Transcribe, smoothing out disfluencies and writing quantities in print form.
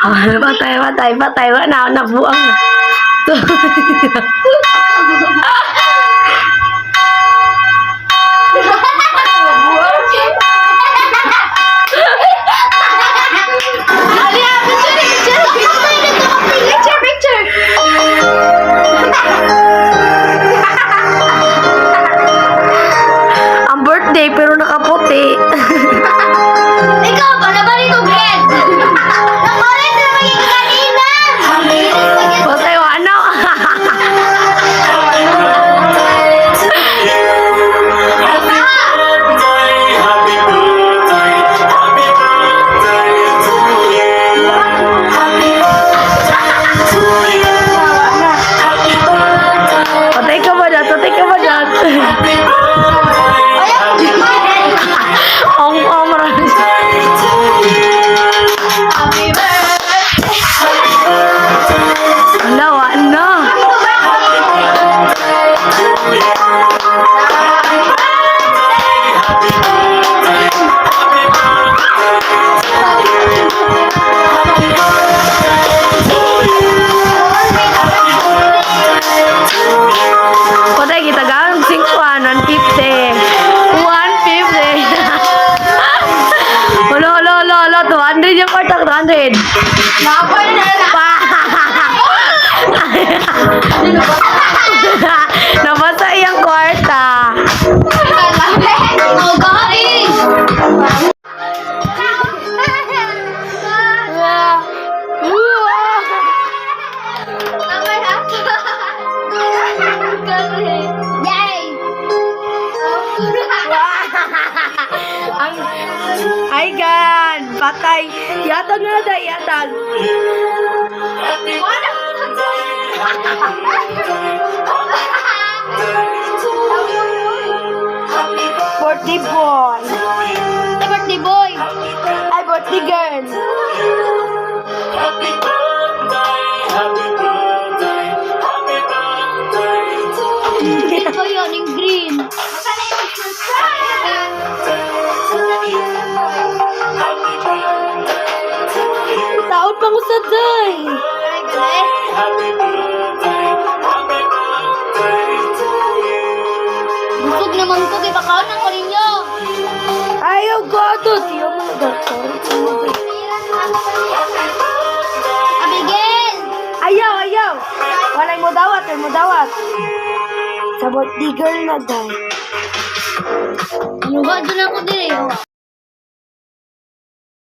Patay. Wala na buang na. Ang birthday pero nakaputi. Ikaw, balabali ko, Gred! Nakulit na magiging kanina! Patay wa ano. Patay ka ba dyan? Marami. Wala, ano? Patay kita gawin 150. 150. Lo, 200 yung part, 200. Nabasa iyang kwarta. Ay gan, patay. Yatag na da, yatag. Birthday boy. Birthday boy! Ay, birthday girl. Ito yun, yung green. Taon pang usaday. Busog naman ko, kaya pakaon ng ninyo. Ayaw ko ito. Tiyo mo na Abigail! Ayaw. Walay mo dawat. Sa birthday girl na day. Ano ba? Doon ako din eh.